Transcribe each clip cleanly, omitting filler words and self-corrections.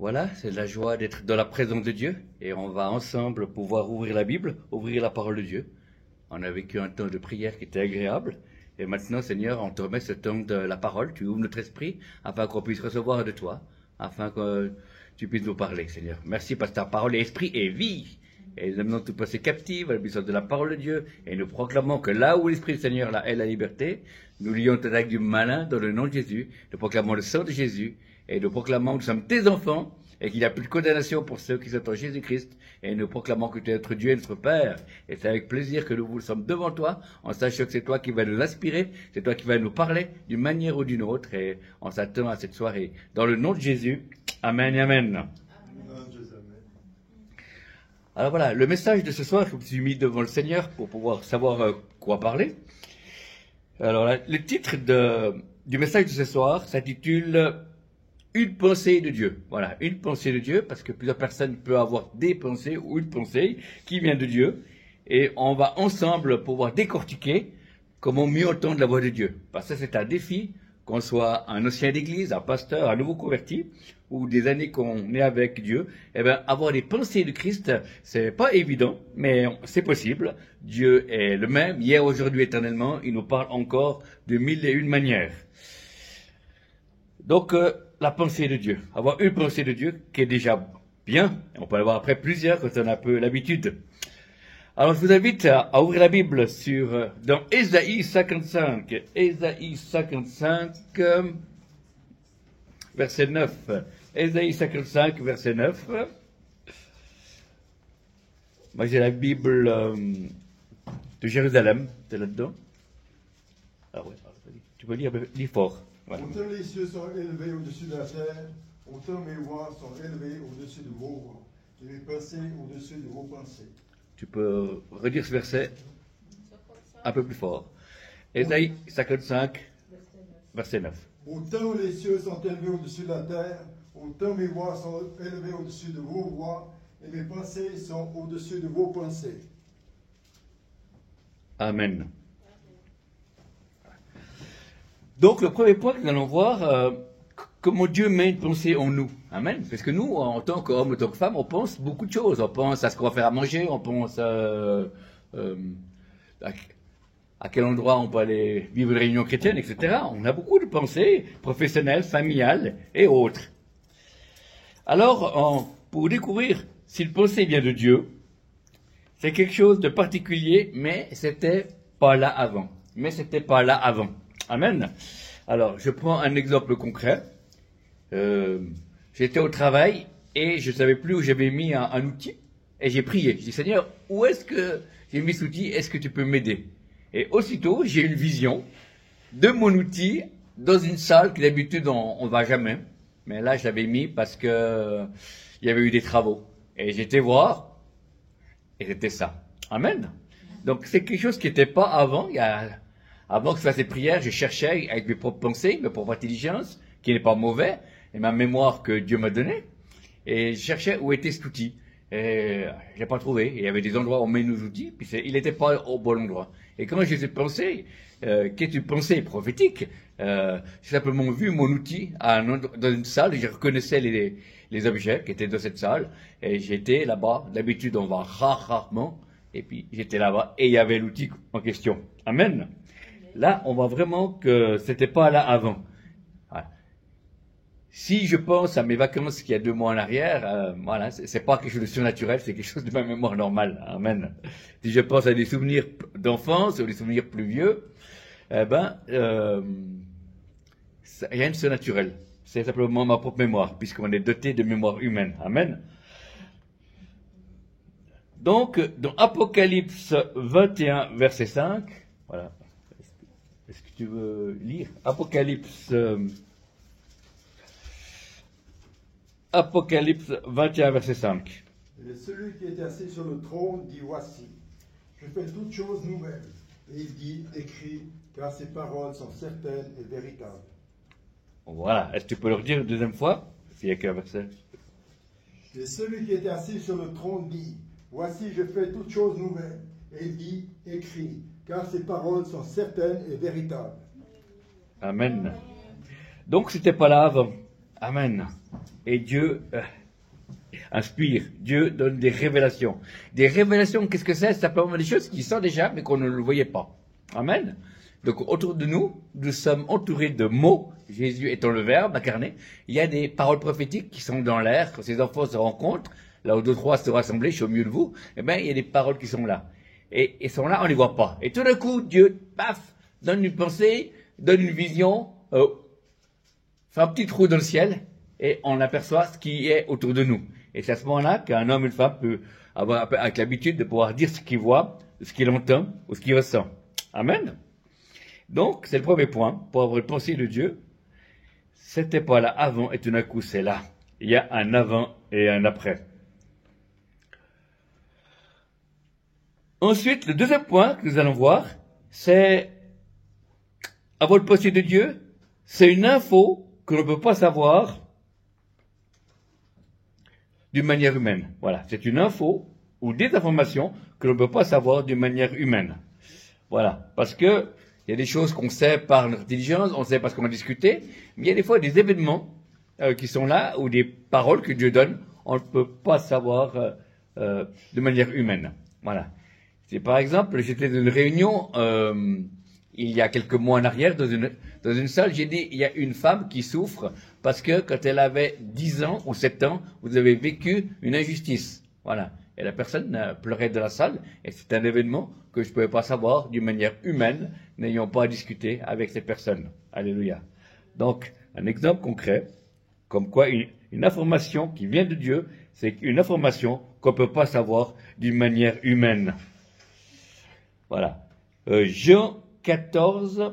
Voilà, c'est la joie d'être dans la présence de Dieu et on va ensemble pouvoir ouvrir la Bible, ouvrir la parole de Dieu. On a vécu un temps de prière qui était agréable et maintenant, Seigneur, on te remet ce temps de la parole. Tu ouvres notre esprit afin qu'on puisse recevoir de toi, afin que tu puisses nous parler, Seigneur. Merci parce que ta parole est esprit et vie. Et nous amenons tout passer captive à la puissance de la parole de Dieu et nous proclamons que là où l'Esprit du Seigneur là est la liberté, nous lions toute attaque du malin dans le nom de Jésus. Nous proclamons le sang de Jésus et nous proclamons que nous sommes tes enfants et qu'il n'y a plus de condamnation pour ceux qui sont en Jésus-Christ. Et nous proclamons que tu es notre Dieu et notre Père. Et c'est avec plaisir que nous sommes devant toi, en sachant que c'est toi qui vas nous inspirer, c'est toi qui vas nous parler d'une manière ou d'une autre. Et on s'attend à cette soirée. Dans le nom de Jésus, Amen et Amen. Alors voilà, le message de ce soir, je me suis mis devant le Seigneur pour pouvoir savoir quoi parler. Alors là, le titre du message de ce soir s'intitule « Une pensée de Dieu ». Voilà, une pensée de Dieu, parce que plusieurs personnes peuvent avoir des pensées ou une pensée qui vient de Dieu. Et on va ensemble pouvoir décortiquer comment mieux entendre la voix de Dieu. Parce que c'est un défi, qu'on soit un ancien d'église, un pasteur, un nouveau converti, ou des années qu'on est avec Dieu, eh bien, avoir des pensées de Christ, c'est pas évident, mais c'est possible. Dieu est le même, hier, aujourd'hui, éternellement. Il nous parle encore de 1001 manières. Donc, la pensée de Dieu. Avoir une pensée de Dieu qui est déjà bien. On peut en avoir après plusieurs quand on a un peu l'habitude. Alors, je vous invite à ouvrir la Bible dans Ésaïe 55. Ésaïe 55, verset 9. Ésaïe 55, verset 9. Moi, j'ai la Bible de Jérusalem. C'est là-dedans. Ah ouais, tu peux lire fort. Voilà. Autant les cieux sont élevés au-dessus de la terre, autant mes voix sont élevées au-dessus de vos voix, et mes pensées au-dessus de vos pensées. Tu peux redire ce verset un peu plus fort. Ésaïe 55, verset 9. Autant les cieux sont élevés au-dessus de la terre, autant mes voix sont élevées au-dessus de vos voix, et mes pensées sont au-dessus de vos pensées. Amen. Donc, le premier point que nous allons voir, comment Dieu met une pensée en nous. Amen. Parce que nous, en tant qu'hommes, en tant que femmes, on pense beaucoup de choses. On pense à ce qu'on va faire à manger, on pense à quel endroit on peut aller vivre une réunion chrétienne, etc. On a beaucoup de pensées professionnelles, familiales et autres. Alors, pour découvrir si le pensée vient de Dieu, c'est quelque chose de particulier, mais c'était pas là avant. Amen. Alors, je prends un exemple concret. J'étais au travail et je ne savais plus où j'avais mis un outil. Et j'ai prié. J'ai dit, Seigneur, où est-ce que j'ai mis cet outil? Est-ce que tu peux m'aider? Et aussitôt, j'ai eu une vision de mon outil dans une salle que d'habitude on ne va jamais. Mais là, je l'avais mis parce que il y avait eu des travaux. Et j'étais voir et c'était ça. Amen. Donc, c'est quelque chose qui n'était pas avant. Avant que je fasse ces prières, je cherchais avec mes propres pensées, mes propres intelligences, qui n'est pas mauvais, et ma mémoire que Dieu m'a donnée. Et je cherchais où était cet outil. Et je l'ai pas trouvé. Il y avait des endroits où on met nos outils, puis il n'était pas au bon endroit. Et quand j'ai pensé, qui est une pensée prophétique, j'ai simplement vu mon outil dans une salle, et je reconnaissais les objets qui étaient dans cette salle, et j'étais là-bas. D'habitude, on va rarement, et puis j'étais là-bas, et il y avait l'outil en question. Amen. Là, on voit vraiment que c'était pas là avant. Voilà. Si je pense à mes vacances qu'il y a 2 mois en arrière, voilà, c'est pas quelque chose de surnaturel, c'est quelque chose de ma mémoire normale. Amen. Si je pense à des souvenirs d'enfance ou des souvenirs plus vieux, rien de surnaturel. C'est simplement ma propre mémoire, puisqu'on est doté de mémoire humaine. Amen. Donc, dans Apocalypse 21, verset 5, voilà. Est-ce que tu veux lire Apocalypse 21, verset 5. Et celui qui était assis sur le trône dit, voici, je fais toutes choses nouvelles. Et il dit, écrit, car ces paroles sont certaines et véritables. Voilà. Est-ce que tu peux le redire une deuxième fois? S'il n'y a qu'un verset. Et celui qui était assis sur le trône dit, voici, je fais toutes choses nouvelles. Et il dit, écrit, car ces paroles sont certaines et véritables. Amen. Donc, c'était pas là avant. Amen. et Dieu inspire, Dieu donne des révélations. Des révélations, qu'est-ce que c'est? C'est simplement des choses qui sont déjà, mais qu'on ne le voyait pas. Amen. Donc autour de nous, nous sommes entourés de mots, Jésus étant le Verbe incarné. Il y a des paroles prophétiques qui sont dans l'air, quand ces enfants se rencontrent, là où deux, trois se rassemblent, je suis au milieu de vous, eh bien, il y a des paroles qui sont là. Et sont là, on ne les voit pas. Et tout d'un coup, Dieu, paf, donne une pensée, donne une vision, fait un petit trou dans le ciel, et on aperçoit ce qui est autour de nous. Et c'est à ce moment-là qu'un homme ou une femme peut avoir avec l'habitude de pouvoir dire ce qu'il voit, ce qu'il entend, ou ce qu'il ressent. Amen. Donc, c'est le premier point, pour avoir une pensée de Dieu. C'était pas là avant, et tout d'un coup, c'est là. Il y a un avant et un après. Ensuite, le deuxième point que nous allons voir, c'est avoir une pensée de Dieu, c'est une info que l'on ne peut pas savoir d'une manière humaine. Voilà, c'est une info ou des informations que l'on ne peut pas savoir d'une manière humaine. Voilà, parce que il y a des choses qu'on sait par notre intelligence, on sait parce qu'on a discuté, mais il y a des fois des événements qui sont là, ou des paroles que Dieu donne, on ne peut pas savoir de manière humaine. Voilà. C'est par exemple, j'étais dans une réunion il y a quelques mois en arrière, dans une salle, j'ai dit, il y a une femme qui souffre parce que quand elle avait 10 ans ou 7 ans, vous avez vécu une injustice. Voilà. Et la personne pleurait dans la salle, et c'est un événement que je ne pouvais pas savoir d'une manière humaine, n'ayant pas à discuter avec ces personnes. Alléluia. Donc, un exemple concret, comme quoi une information qui vient de Dieu, c'est une information qu'on ne peut pas savoir d'une manière humaine. Voilà. Jean 14,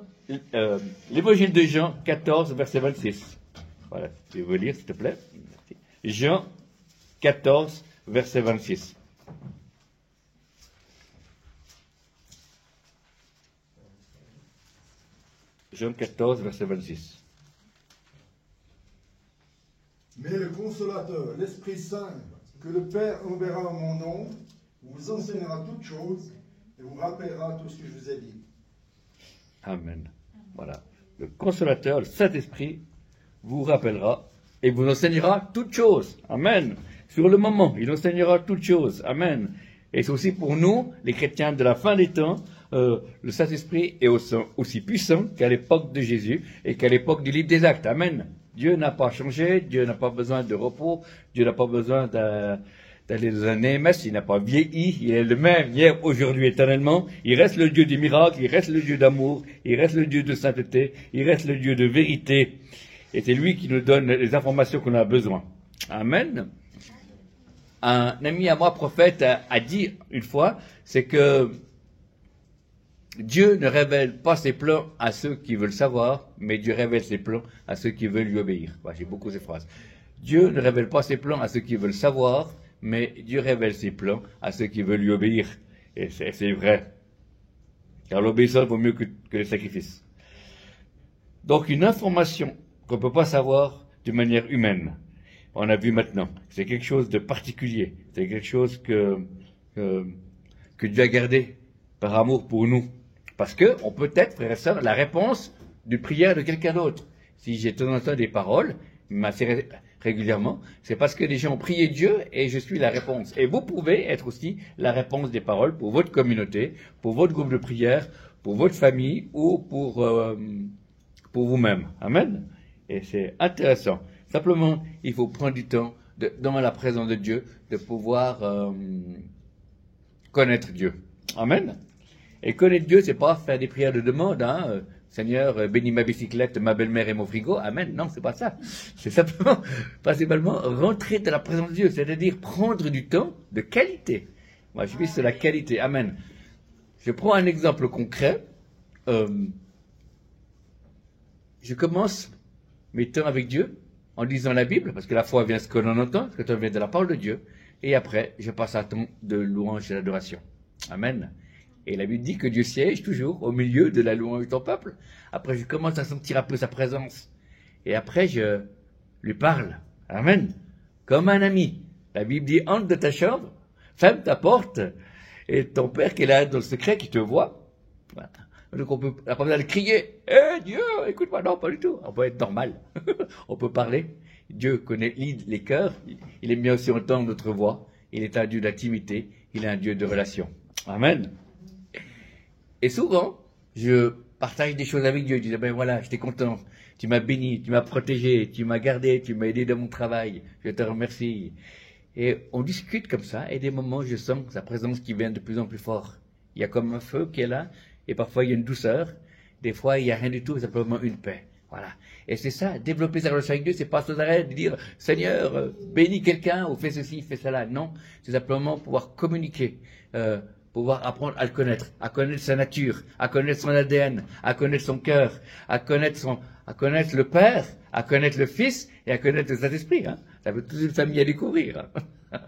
l'évangile de Jean 14, verset 26. Voilà, tu veux lire, s'il te plaît. Jean 14, verset 26. Jean 14, verset 26. Mais le Consolateur, l'Esprit Saint, que le Père enverra en mon nom, vous enseignera toutes choses et vous rappellera tout ce que je vous ai dit. Amen. Voilà. Le Consolateur, le Saint-Esprit, vous rappellera et vous enseignera toutes choses. Amen. Sur le moment, il enseignera toutes choses. Amen. Et c'est aussi pour nous, les chrétiens de la fin des temps, le Saint-Esprit est aussi puissant qu'à l'époque de Jésus et qu'à l'époque du livre des Actes. Amen. Dieu n'a pas changé, Dieu n'a pas besoin de repos, Dieu n'a pas besoin d'aller dans un EMS, il n'a pas vieilli, il est le même hier, aujourd'hui, éternellement. Il reste le Dieu des miracles, il reste le Dieu d'amour, il reste le Dieu de sainteté, il reste le Dieu de vérité. Et c'est lui qui nous donne les informations qu'on a besoin. Amen. Un ami à moi, prophète, a dit une fois, c'est que Dieu ne révèle pas ses plans à ceux qui veulent savoir, mais Dieu révèle ses plans à ceux qui veulent lui obéir. Voilà, j'ai beaucoup ces phrases. Dieu ne révèle pas ses plans à ceux qui veulent savoir, mais Dieu révèle ses plans à ceux qui veulent lui obéir. Et c'est vrai. Car l'obéissance vaut mieux que les sacrifices. Donc une information qu'on ne peut pas savoir de manière humaine, on a vu maintenant. C'est quelque chose de particulier. C'est quelque chose que Dieu a gardé par amour pour nous. Parce que on peut être, frères et sœurs, la réponse d'une prière de quelqu'un d'autre. Si j'ai de temps en temps des paroles, assez régulièrement, c'est parce que les gens ont prié Dieu et je suis la réponse. Et vous pouvez être aussi la réponse des paroles pour votre communauté, pour votre groupe de prière, pour votre famille ou pour vous-même. Amen. Et c'est intéressant. Simplement, il faut prendre du temps dans la présence de Dieu de pouvoir connaître Dieu. Amen. Et connaître Dieu, c'est pas faire des prières de demande, hein. Seigneur, bénis ma bicyclette, ma belle-mère et mon frigo. Amen. Non, c'est pas ça. C'est simplement, principalement, rentrer dans la présence de Dieu, c'est-à-dire prendre du temps de qualité. Moi, je vis sur la qualité. Amen. Je prends un exemple concret. Je commence mes temps avec Dieu en lisant la Bible, parce que la foi vient de ce que l'on entend, ce que l'on vient de la parole de Dieu. Et après, je passe un temps de louange et d'adoration. Amen. Et la Bible dit que Dieu siège toujours au milieu de la louange de ton peuple. Après, je commence à sentir un peu sa présence. Et après, je lui parle. Amen. Comme un ami. La Bible dit, entre de ta chambre, ferme ta porte, et ton Père qui est là dans le secret, qui te voit. Voilà. Donc on peut, pas besoin de crier, Dieu, écoute-moi. Non, pas du tout. On peut être normal. On peut parler. Dieu connaît les cœurs, il aime bien aussi entendre notre voix. Il est un Dieu d'intimité, il est un Dieu de relation. Amen. Et souvent, je partage des choses avec Dieu. Je dis, ben voilà, j'étais content, tu m'as béni, tu m'as protégé, tu m'as gardé, tu m'as aidé dans mon travail, je te remercie. Et on discute comme ça, et des moments, je sens sa présence qui vient de plus en plus fort. Il y a comme un feu qui est là, et parfois il y a une douceur, des fois il n'y a rien du tout, simplement une paix. Voilà. Et c'est ça, développer sa relation avec Dieu, c'est pas sans arrêt de dire, Seigneur, bénis quelqu'un, ou fais ceci, fais cela. Non, c'est simplement pouvoir communiquer, pouvoir apprendre à le connaître, à connaître sa nature, à connaître son ADN, à connaître son cœur, à connaître le Père, à connaître le Fils, et à connaître le Saint-Esprit, hein. Ça veut toute une famille à découvrir, hein.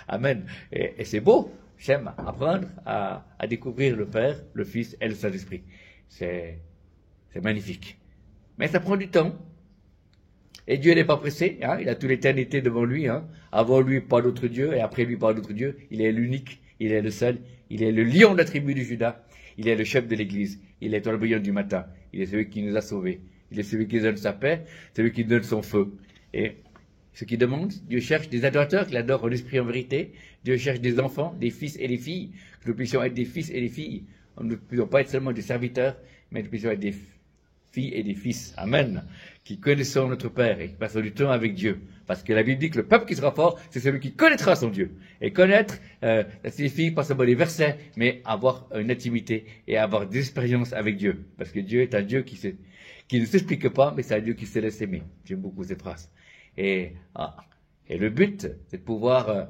Amen. Et c'est beau. J'aime apprendre à découvrir le Père, le Fils et le Saint-Esprit. C'est magnifique. Mais ça prend du temps. Et Dieu n'est pas pressé, hein, il a toute l'éternité devant lui, hein. Avant lui, pas d'autre Dieu, et après lui, pas d'autre Dieu. Il est l'unique, il est le seul, il est le lion de la tribu de Juda, il est le chef de l'Église, il est l'étoile brillante du matin, il est celui qui nous a sauvés, il est celui qui donne sa paix, celui qui donne son feu. Et ce qui demande, Dieu cherche des adorateurs qui l'adorent en esprit et en vérité. Dieu cherche des enfants, des fils et des filles, que nous puissions être des fils et des filles. Nous ne puissions pas être seulement des serviteurs, mais nous puissions être des filles et des fils. Amen. Qui connaissons notre Père et qui passons du temps avec Dieu. Parce que la Bible dit que le peuple qui sera fort, c'est celui qui connaîtra son Dieu. Et connaître, ça signifie pas seulement les versets, mais avoir une intimité et avoir des expériences avec Dieu. Parce que Dieu est un Dieu qui ne s'explique pas, mais c'est un Dieu qui se laisse aimer. J'aime beaucoup cette phrase. Et le but, c'est de pouvoir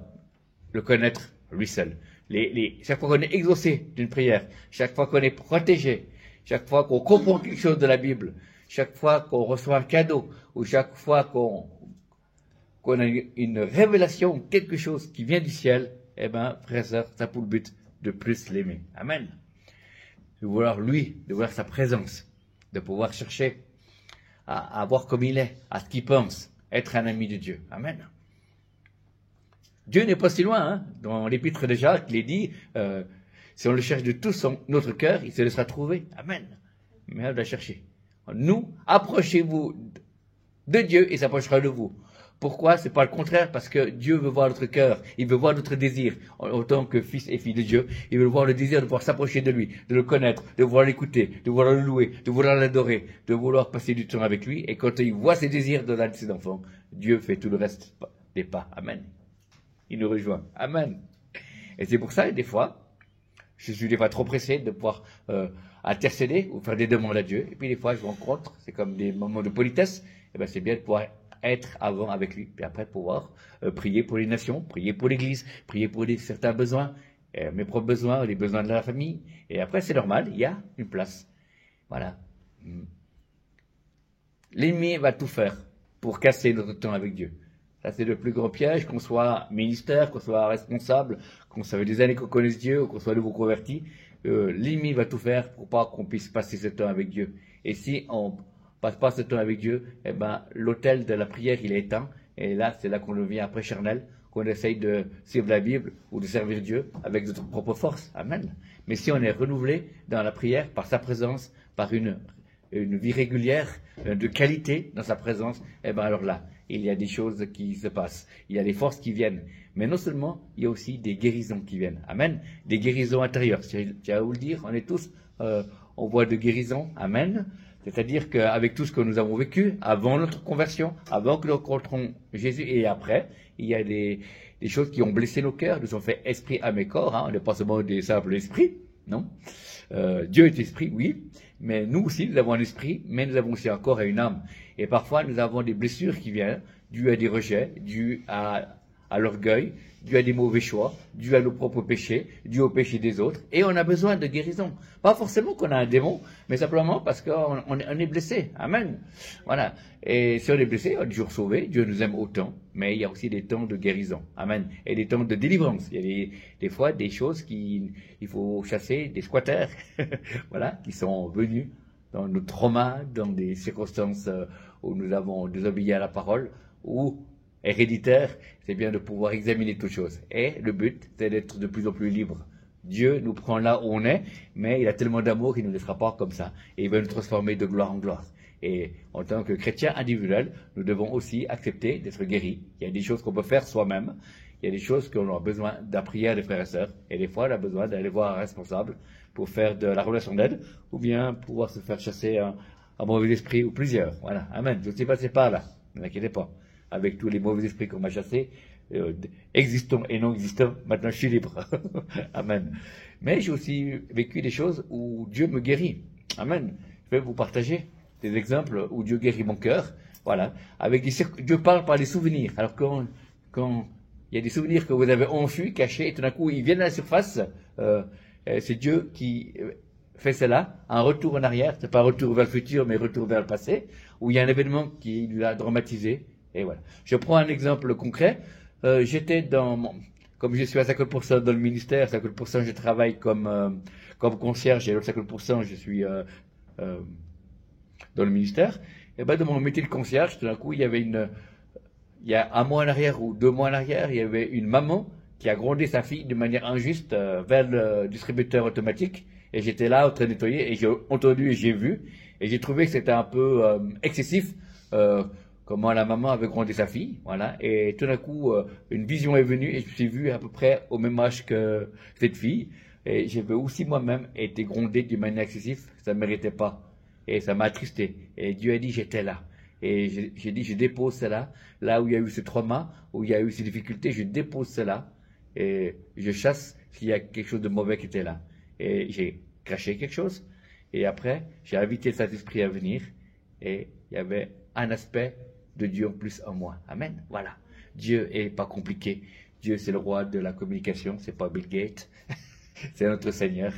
le connaître lui seul. Chaque fois qu'on est exaucé d'une prière, chaque fois qu'on est protégé, chaque fois qu'on comprend quelque chose de la Bible, chaque fois qu'on reçoit un cadeau, ou chaque fois qu'on a une révélation, quelque chose qui vient du ciel, eh ben, frère et sœur, ça a pour le but de plus l'aimer. Amen. De vouloir lui, de vouloir sa présence, de pouvoir chercher à voir comme il est, à ce qu'il pense, être un ami de Dieu. Amen. Dieu n'est pas si loin, hein. Dans l'épître de Jacques, il est dit, si on le cherche de tout notre cœur, il se laissera trouver. Amen. Mais on doit chercher. Nous, approchez-vous de Dieu et il s'approchera de vous. Pourquoi? C'est pas le contraire, parce que Dieu veut voir notre cœur, il veut voir notre désir, en tant que fils et fille de Dieu, il veut voir le désir de pouvoir s'approcher de lui, de le connaître, de vouloir l'écouter, de vouloir le louer, de vouloir l'adorer, de vouloir passer du temps avec lui, et quand il voit ses désirs dans l'un de ses enfants, Dieu fait tout le reste des pas. Amen. Il nous rejoint. Amen. Et c'est pour ça, des fois, je suis des fois trop pressé de pouvoir intercéder ou faire des demandes à Dieu, et puis des fois je rencontre, c'est comme des moments de politesse, et ben c'est bien de pouvoir être avant avec lui, puis après pouvoir prier pour les nations, prier pour l'Église, prier pour certains besoins, mes propres besoins, les besoins de la famille, et après c'est normal, il y a une place. Voilà. L'ennemi va tout faire pour casser notre temps avec Dieu. Ça c'est le plus grand piège, qu'on soit ministère, qu'on soit responsable, qu'on soit des années qu'on connaisse Dieu, ou qu'on soit nouveau converti, l'ennemi va tout faire pour pas qu'on puisse passer ce temps avec Dieu. Et si on passe pas ce temps avec Dieu, eh ben, l'autel de la prière, il est éteint. Et là, c'est là qu'on devient après charnel, qu'on essaye de suivre la Bible ou de servir Dieu avec notre propre force. Amen. Mais si on est renouvelé dans la prière, par sa présence, par une vie régulière, de qualité dans sa présence, eh ben, alors là, il y a des choses qui se passent. Il y a des forces qui viennent. Mais non seulement, il y a aussi des guérisons qui viennent. Amen. Des guérisons intérieures. Tu as où le dire, on est tous en voie de guérison. Amen. C'est-à-dire qu'avec tout ce que nous avons vécu, avant notre conversion, avant que nous rencontrons Jésus et après, il y a des choses qui ont blessé nos cœurs, nous ont fait esprit, âme et corps, hein. On n'est pas seulement des simples esprits, non. Dieu est esprit, oui, mais nous aussi, nous avons un esprit, mais nous avons aussi un corps et une âme. Et parfois, nous avons des blessures qui viennent, dues à des rejets, dues à l'orgueil, dû à des mauvais choix, dû à nos propres péchés, dû au péché des autres, et on a besoin de guérison. Pas forcément qu'on a un démon, mais simplement parce qu'on est blessé. Amen. Voilà. Et si on est blessé, on est toujours sauvé, Dieu nous aime autant, mais il y a aussi des temps de guérison. Amen. Et des temps de délivrance. Il y a des fois des choses il faut chasser, des squatters, voilà, qui sont venus dans nos traumas, dans des circonstances où nous avons désobéi à la parole, ou héréditaire, c'est bien de pouvoir examiner toutes choses. Et le but, c'est d'être de plus en plus libre. Dieu nous prend là où on est, mais il a tellement d'amour qu'il ne nous laissera pas comme ça. Et il va nous transformer de gloire en gloire. Et en tant que chrétien individuel, nous devons aussi accepter d'être guéris. Il y a des choses qu'on peut faire soi-même. Il y a des choses qu'on a besoin de la prière des frères et sœurs. Et des fois, on a besoin d'aller voir un responsable pour faire de la relation d'aide ou bien pouvoir se faire chasser un mauvais esprit ou plusieurs. Voilà. Amen. Je suis passé par là. Ne vous inquiétez pas. Avec tous les mauvais esprits qu'on m'a chassés, existants et non existants, maintenant je suis libre. Amen. Mais j'ai aussi vécu des choses où Dieu me guérit. Amen. Je vais vous partager des exemples où Dieu guérit mon cœur. Voilà. Avec Dieu parle par des souvenirs. Alors quand il y a des souvenirs que vous avez enfuis, cachés, et tout d'un coup ils viennent à la surface, c'est Dieu qui fait cela, un retour en arrière, c'est pas un retour vers le futur, mais un retour vers le passé, où il y a un événement qui l'a dramatisé. Et voilà. Je prends un exemple concret. J'étais comme je suis à 50% dans le ministère, 50% je travaille comme concierge, et l'autre 50% je suis dans le ministère. Et ben dans mon métier de concierge, tout d'un coup, il y a un mois en arrière ou 2 mois en arrière, il y avait une maman qui a grondé sa fille de manière injuste vers le distributeur automatique. Et j'étais là en train de nettoyer et j'ai entendu et j'ai vu. Et j'ai trouvé que c'était un peu excessif comment la maman avait grondé sa fille. Voilà. Et tout d'un coup, une vision est venue et je me suis vu à peu près au même âge que cette fille. Et j'avais aussi moi-même été grondé d'une manière excessive. Ça ne méritait pas. Et ça m'a attristé. Et Dieu a dit, j'étais là. Et j'ai dit, je dépose cela. Là où il y a eu ce trauma, où il y a eu ces difficultés, je dépose cela. Et je chasse s'il y a quelque chose de mauvais qui était là. Et j'ai craché quelque chose. Et après, j'ai invité le Saint-Esprit à venir. Et il y avait un aspect de Dieu en plus en moi. Amen. Voilà. Dieu est pas compliqué. Dieu, c'est le roi de la communication. C'est pas Bill Gates. C'est notre Seigneur.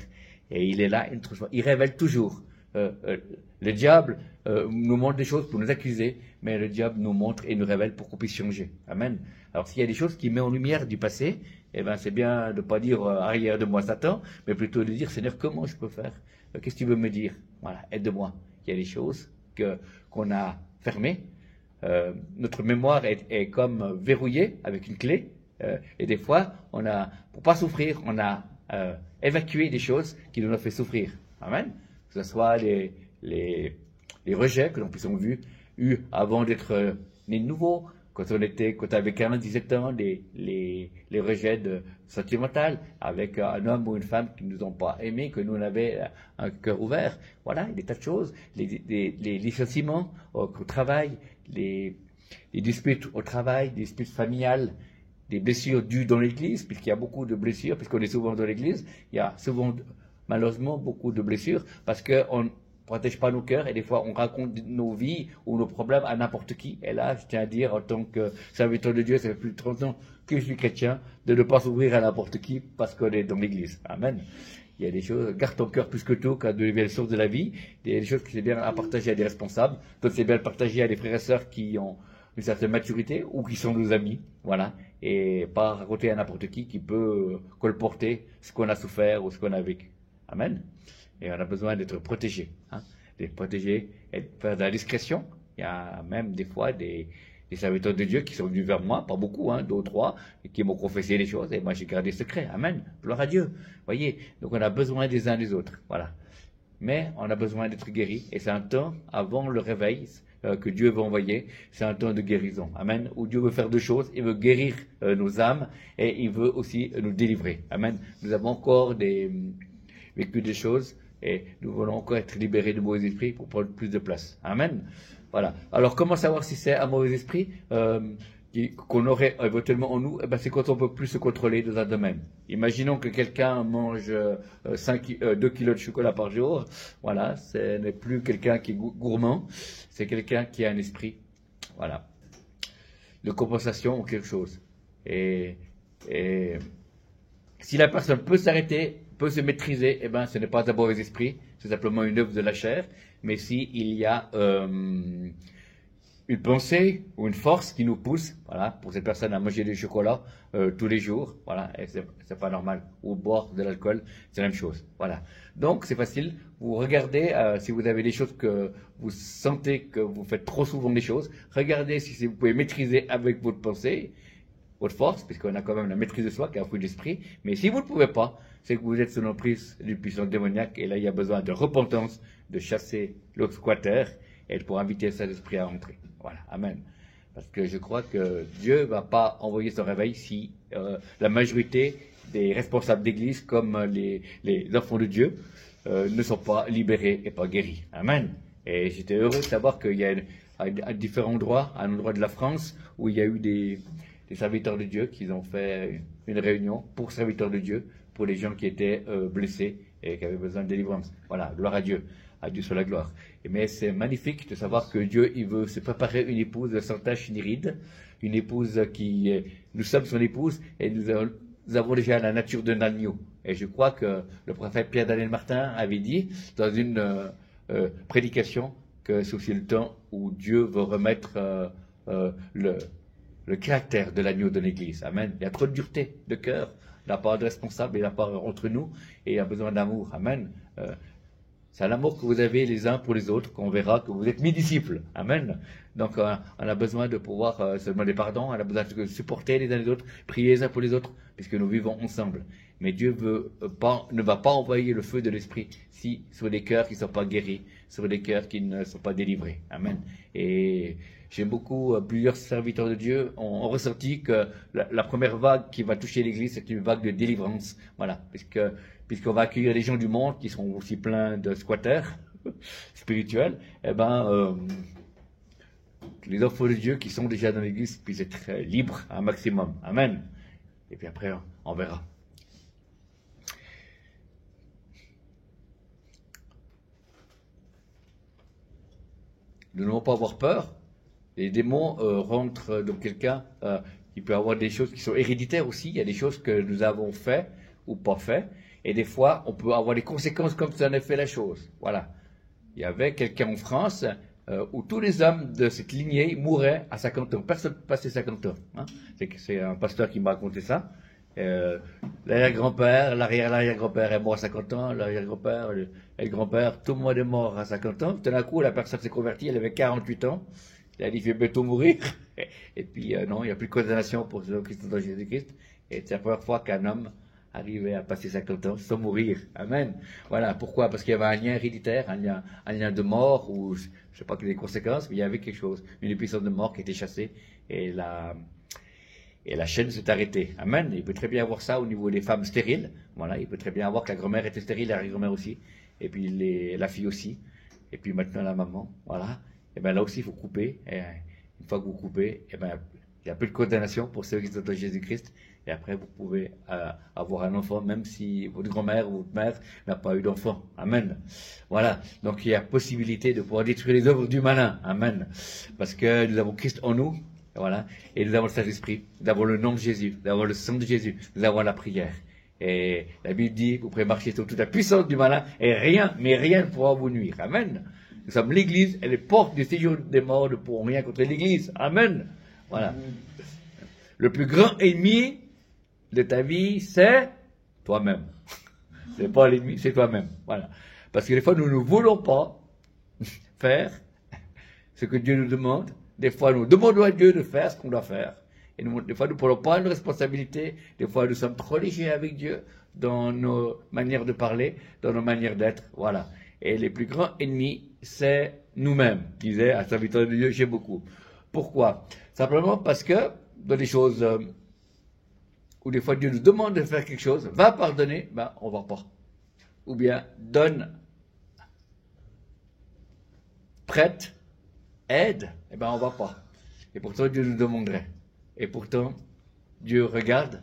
Et il est là. Il révèle toujours. Le diable nous montre des choses pour nous accuser, mais le diable nous montre et nous révèle pour qu'on puisse changer. Amen. Alors s'il y a des choses qui mettent en lumière du passé, eh ben c'est bien de ne pas dire arrière de moi Satan, mais plutôt de dire Seigneur, comment je peux faire? Qu'est-ce que tu veux me dire? Voilà, aide-moi. Il y a des choses qu'on a fermées. Notre mémoire est comme verrouillée avec une clé. Et des fois, pour pas souffrir, on a évacué des choses qui nous ont fait souffrir. Amen. Que ce soit les rejets que l'on puisse avoir eu avant d'être né de nouveau, quand on avait 15, 17 ans, les rejets sentimentaux avec un homme ou une femme qui ne nous ont pas aimés, que nous on avait un cœur ouvert. Voilà, des tas de choses. Les licenciements au travail, les disputes au travail, des disputes familiales, des blessures dues dans l'église, puisqu'il y a beaucoup de blessures, puisqu'on est souvent dans l'église, il y a souvent malheureusement beaucoup de blessures parce qu'on ne protège pas nos cœurs et des fois on raconte nos vies ou nos problèmes à n'importe qui. Et là, je tiens à dire en tant que serviteur de Dieu, ça fait plus de 30 ans que je suis chrétien, de ne pas s'ouvrir à n'importe qui parce qu'on est dans l'église. Amen. Il y a des choses, garde ton cœur plus que tout, car de nouvelles sources de la vie. Il y a des choses qui c'est bien à partager à des responsables, d'autres c'est bien de partager à des frères et sœurs qui ont une certaine maturité ou qui sont nos amis. Voilà. Et pas raconter à n'importe qui peut colporter ce qu'on a souffert ou ce qu'on a vécu. Amen. Et on a besoin d'être protégé. D'être protégé et de faire de la discrétion. Il y a même des fois des serviteurs de Dieu qui sont venus vers moi, pas beaucoup, 2 ou 3, et qui m'ont confessé des choses, et moi j'ai gardé secret. Amen. Gloire à Dieu. Voyez, donc on a besoin des uns des autres. Voilà. Mais on a besoin d'être guéri, et c'est un temps avant le réveil que Dieu veut envoyer, c'est un temps de guérison. Amen. Où Dieu veut faire 2 choses. Il veut guérir nos âmes, et il veut aussi nous délivrer. Amen. Nous avons encore vécu des choses et nous voulons encore être libérés de mauvais esprits pour prendre plus de place. Amen. Voilà. Alors, comment savoir si c'est un mauvais esprit qu'on aurait éventuellement en nous? C'est quand on ne peut plus se contrôler dans un domaine. Imaginons que quelqu'un mange 2 kilos de chocolat par jour. Voilà, ce n'est plus quelqu'un qui est gourmand, c'est quelqu'un qui a un esprit. Voilà. De compensation ou quelque chose. Et si la personne peut s'arrêter, peut se maîtriser, ce n'est pas un mauvais esprit, c'est simplement une œuvre de la chair. Mais si il y a une pensée ou une force qui nous pousse, voilà, pour cette personne à manger du chocolat tous les jours, voilà, et c'est pas normal. Ou boire de l'alcool, c'est la même chose, voilà. Donc c'est facile. Vous regardez si vous avez des choses que vous sentez que vous faites trop souvent des choses. Regardez si vous pouvez maîtriser avec votre pensée, votre force, puisqu'on a quand même la maîtrise de soi, qui est un fruit d'esprit. Mais si vous ne pouvez pas, c'est que vous êtes sous l'emprise d'une puissance démoniaque, et là il y a besoin de repentance, de chasser le squatter et pour inviter le Saint-Esprit à entrer. Voilà, amen. Parce que je crois que Dieu ne va pas envoyer son réveil si la majorité des responsables d'église, comme les enfants de Dieu, ne sont pas libérés et pas guéris. Amen. Et j'étais heureux de savoir qu'il y a à différents endroits, à un endroit de la France, où il y a eu des serviteurs de Dieu qui ont fait une réunion pour serviteurs de Dieu, pour les gens qui étaient blessés et qui avaient besoin de délivrance. Voilà, gloire à Dieu. À Dieu soit la gloire. Mais c'est magnifique de savoir que Dieu, il veut se préparer une épouse sans tache ni ride, une épouse nous sommes son épouse, et nous avons déjà la nature d'un agneau. Et je crois que le prophète Pierre-Daniel Martin avait dit dans une prédication que c'est aussi le temps où Dieu veut remettre le caractère de l'agneau de l'Église. Amen. Il y a trop de dureté de cœur de la part de responsables et de la part entre nous, et il y a besoin d'amour. Amen. C'est l'amour que vous avez les uns pour les autres qu'on verra que vous êtes mes disciples. Amen. Donc on a besoin de pouvoir se demander pardon, on a besoin de supporter les uns les autres, prier les uns pour les autres, puisque nous vivons ensemble. Mais Dieu ne va pas envoyer le feu de l'Esprit sur des cœurs qui ne sont pas guéris, sur des cœurs qui ne sont pas délivrés. Amen. Et j'aime beaucoup, plusieurs serviteurs de Dieu ont ressenti que la première vague qui va toucher l'Église, c'est une vague de délivrance. Voilà, puisqu'on va accueillir des gens du monde qui sont aussi pleins de squatteurs spirituels, les enfants de Dieu qui sont déjà dans l'Église puissent être libres un maximum. Amen. Et puis après, on verra. Nous ne devons pas avoir peur. Les démons rentrent dans quelqu'un. Il peut y avoir des choses qui sont héréditaires aussi. Il y a des choses que nous avons fait ou pas fait. Et des fois, on peut avoir des conséquences comme ça en a fait la chose. Voilà. Il y avait quelqu'un en France où tous les hommes de cette lignée mouraient à 50 ans. Personne ne passait 50 ans. Hein. C'est un pasteur qui m'a raconté ça. L'arrière-grand-père, l'arrière-grand-père est mort à 50 ans, l'arrière-grand-père et le grand-père, tout le monde est mort à 50 ans. Tout d'un coup, la personne s'est convertie, elle avait 48 ans. Il a dit, je vais bientôt mourir. Et puis, non, il n'y a plus de condamnation pour ceux qui sont dans Jésus-Christ. Et c'est la première fois qu'un homme arrivait à passer 50 ans sans mourir. Amen. Voilà. Pourquoi? Parce qu'il y avait un lien héréditaire, un lien de mort, ou je ne sais pas quelles conséquences, mais il y avait quelque chose. Une puissance de mort qui était chassée. Et la chaîne s'est arrêtée. Amen. Il peut très bien avoir ça au niveau des femmes stériles. Voilà. Il peut très bien avoir que la grand-mère était stérile, l'arrière-grand-mère aussi. Et puis la fille aussi. Et puis maintenant la maman. Voilà. Et bien là aussi, il faut couper. Et une fois que vous coupez, et ben, il n'y a plus de condamnation pour ceux qui sont en Jésus-Christ. Et après, vous pouvez avoir un enfant, même si votre grand-mère ou votre mère n'a pas eu d'enfant. Amen. Voilà. Donc, il y a possibilité de pouvoir détruire les œuvres du malin. Amen. Parce que nous avons Christ en nous. Voilà. Et nous avons le Saint-Esprit. Nous avons le nom de Jésus. Nous avons le sang de Jésus. Nous avons la prière. Et la Bible dit, vous pouvez marcher sur toute la puissance du malin et rien, mais rien ne pourra vous nuire. Amen. Nous sommes l'Église et les portes du séjour des morts ne pourront rien contre l'Église. Amen. Voilà. Le plus grand ennemi de ta vie, c'est toi-même. C'est pas l'ennemi, c'est toi-même. Voilà. Parce que des fois, nous ne voulons pas faire ce que Dieu nous demande. Des fois, nous demandons à Dieu de faire ce qu'on doit faire. Et des fois, nous ne prenons pas une responsabilité. Des fois, nous sommes trop légers avec Dieu dans nos manières de parler, dans nos manières d'être. Voilà. Et les plus grands ennemis, c'est nous-mêmes, disait un serviteur de Dieu, j'ai beaucoup. Pourquoi? Simplement parce que dans des choses où des fois Dieu nous demande de faire quelque chose, va pardonner, ben on va pas. Ou bien donne, prête, aide, et ben on va pas. Et pourtant Dieu nous demanderait. Et pourtant Dieu regarde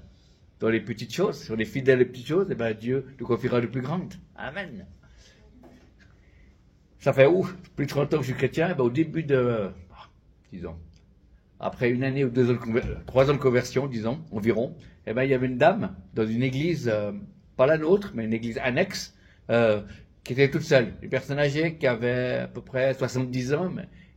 dans les petites choses, sur les fidèles petites choses, et ben Dieu nous confiera de plus grandes. Amen. Ça fait plus de 30 ans que je suis chrétien, ben au début de, disons, après une année ou 2 ans, 3 ans de conversion, disons, environ, eh ben, il y avait une dame dans une église, pas la nôtre, mais une église annexe, qui était toute seule. Une personne âgée qui avait à peu près 70 ans,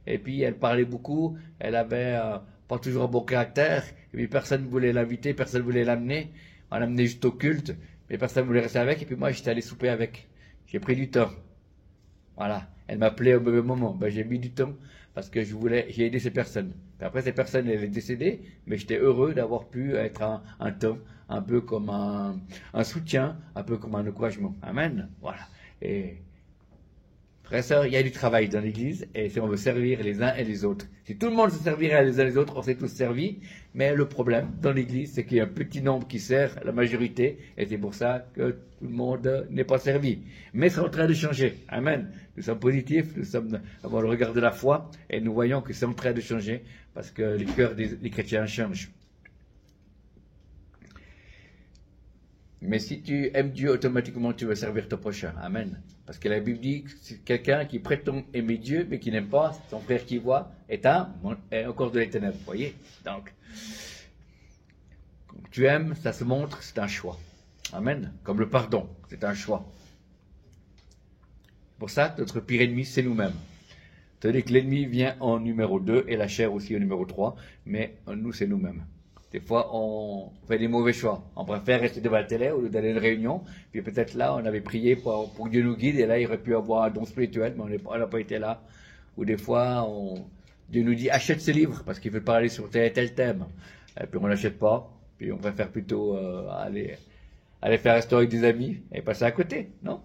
et puis elle parlait beaucoup, elle avait pas toujours un bon caractère, et puis personne ne voulait l'inviter, personne ne voulait l'amener. On l'amenait juste au culte, mais personne ne voulait rester avec, et puis moi j'étais allé souper avec. J'ai pris du temps. Voilà. Elle m'appelait au même moment. Ben, j'ai mis du temps parce que j'ai aidé ces personnes. Puis après, ces personnes, elles sont décédées, mais j'étais heureux d'avoir pu être un temps, un peu comme un soutien, un peu comme un encouragement. Amen. Voilà. Et frères et sœurs, il y a du travail dans l'Église, et si on veut servir les uns et les autres. Si tout le monde se servirait les uns les autres, on s'est tous servis, mais le problème dans l'Église, c'est qu'il y a un petit nombre qui sert la majorité, et c'est pour ça que tout le monde n'est pas servi. Mais c'est en train de changer. Amen. Nous sommes positifs, nous sommes avoir le regard de la foi, et nous voyons que c'est en train de changer, parce que les cœurs des chrétiens changent. Mais si tu aimes Dieu, automatiquement tu vas servir ton prochain. Amen. Parce que la Bible dit que c'est quelqu'un qui prétend aimer Dieu, mais qui n'aime pas son frère qui voit, est encore de les ténèbres. Vous voyez? Donc, tu aimes, ça se montre, c'est un choix. Amen. Comme le pardon, c'est un choix. Pour ça, notre pire ennemi, c'est nous-mêmes. C'est-à-dire que l'ennemi vient en numéro 2 et la chair aussi en numéro 3, mais nous, c'est nous-mêmes. Des fois, on fait des mauvais choix. On préfère rester devant la télé au lieu d'aller à une réunion. Puis peut-être là, on avait prié pour que Dieu nous guide. Et là, il aurait pu avoir un don spirituel, mais on n'a pas été là. Ou des fois, Dieu nous dit, achète ce livre, parce qu'il veut parler sur tel et tel thème. Et puis on n'achète pas. Puis on préfère plutôt aller faire un restaurant avec des amis et passer à côté, non?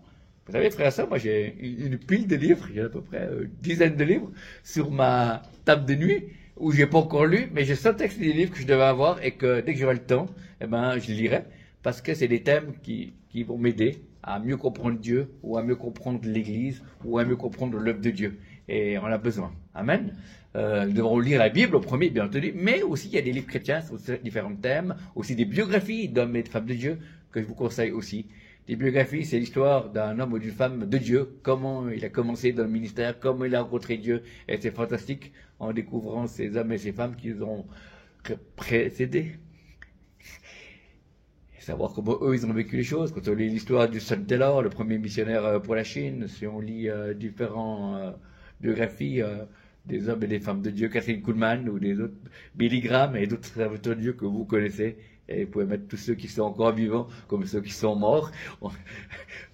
Vous savez, frère et sœur, moi j'ai une pile de livres. J'ai à peu près une dizaine de livres sur ma table de nuit, où j'ai pas encore lu, mais j'ai 100 textes des livres que je devais avoir et que dès que j'aurai le temps, eh ben, je les lirai, parce que c'est des thèmes qui vont m'aider à mieux comprendre Dieu, ou à mieux comprendre l'Église, ou à mieux comprendre l'œuvre de Dieu. Et on a besoin. Amen. Nous devrons lire la Bible au premier, bien entendu, mais aussi il y a des livres chrétiens sur différents thèmes, aussi des biographies d'hommes et de femmes de Dieu, que je vous conseille aussi. Les biographies, c'est l'histoire d'un homme ou d'une femme de Dieu, comment il a commencé dans le ministère, comment il a rencontré Dieu, et c'est fantastique en découvrant ces hommes et ces femmes qui les ont précédés. Et savoir comment eux, ils ont vécu les choses. Quand on lit l'histoire du Son Taylor, le premier missionnaire pour la Chine, si on lit différentes biographies des hommes et des femmes de Dieu, Catherine Kuhlman ou des autres, Billy Graham et d'autres serviteurs de Dieu que vous connaissez, et vous pouvez mettre tous ceux qui sont encore vivants comme ceux qui sont morts.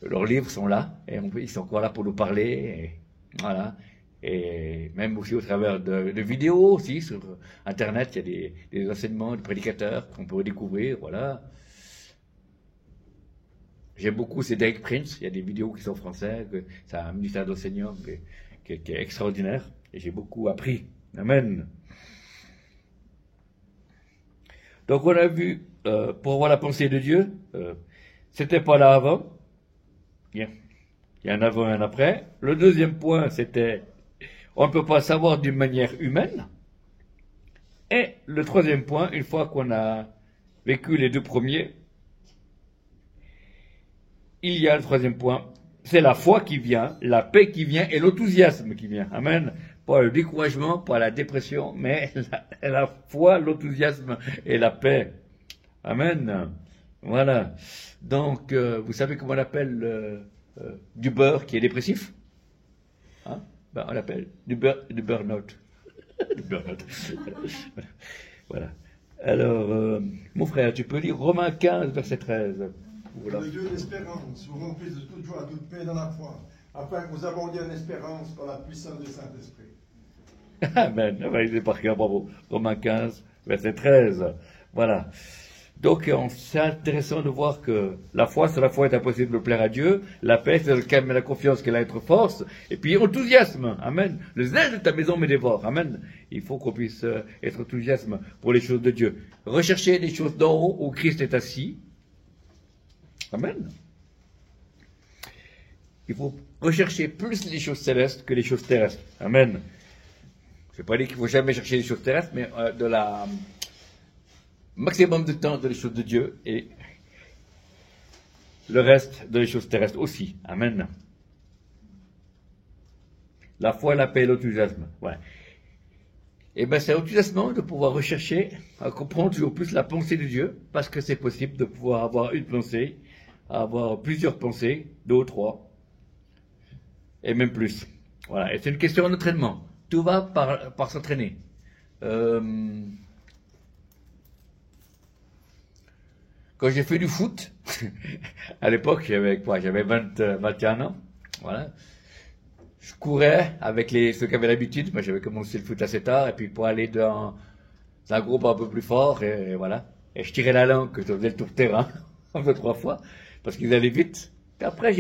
Leurs livres sont là, et ils sont encore là pour nous parler. Et voilà. Et même aussi au travers de vidéos aussi sur Internet, il y a des enseignements de prédicateurs qu'on peut découvrir. Voilà. J'aime beaucoup, c'est Derek Prince. Il y a des vidéos qui sont en français. C'est un ministère d'enseignants qui est extraordinaire. Et j'ai beaucoup appris. Amen. Donc on a vu, pour avoir la pensée de Dieu, c'était pas là avant. Bien. Il y a un avant et un après. Le deuxième point, c'était, on ne peut pas savoir d'une manière humaine. Et le troisième point, une fois qu'on a vécu les deux premiers, il y a le troisième point, c'est la foi qui vient, la paix qui vient et l'enthousiasme qui vient. Amen. Pas le découragement, pas la dépression, mais la foi, l'enthousiasme et la paix. Amen. Voilà. Donc, vous savez comment on appelle du beurre qui est dépressif? Hein? Ben, on l'appelle du burn-out. Du burn-out. Voilà. Alors, mon frère, tu peux lire Romains 15, verset 13. Voilà. Le Dieu d'espérance vous remplisse de toute joie, toute paix dans la foi, afin que vous abondiez en espérance par la puissance du Saint-Esprit. Amen. C'est par cœur, bravo. Romains 15, verset 13. Voilà. Donc, c'est intéressant de voir que la foi, c'est la foi est impossible de plaire à Dieu. La paix, c'est le calme et la confiance qu'elle a être force. Et puis, enthousiasme. Amen. Le zèle de ta maison me dévore. Amen. Il faut qu'on puisse être enthousiasme pour les choses de Dieu. Rechercher les choses d'en haut où Christ est assis. Amen. Il faut rechercher plus les choses célestes que les choses terrestres. Amen. Je ne vais pas dire qu'il ne faut jamais chercher les choses terrestres, mais de la maximum de temps dans les choses de Dieu et le reste dans les choses terrestres aussi. Amen. La foi, la paix et l'enthousiasme. Ouais. Et bien c'est enthousiasmant de pouvoir rechercher à comprendre toujours plus la pensée de Dieu, parce que c'est possible de pouvoir avoir une pensée, avoir plusieurs pensées, 2 ou 3, et même plus. Voilà. Et c'est une question d'entraînement. Tout va par s'entraîner. Quand j'ai fait du foot, à l'époque, j'avais 21 ans, voilà. Je courais avec ceux qui avaient l'habitude. Moi, j'avais commencé le foot assez tard, et puis pour aller dans un groupe un peu plus fort, et voilà. Et je tirais la langue, que je faisais le tour de terrain, 2 ou 3 fois, parce qu'ils allaient vite. Puis après,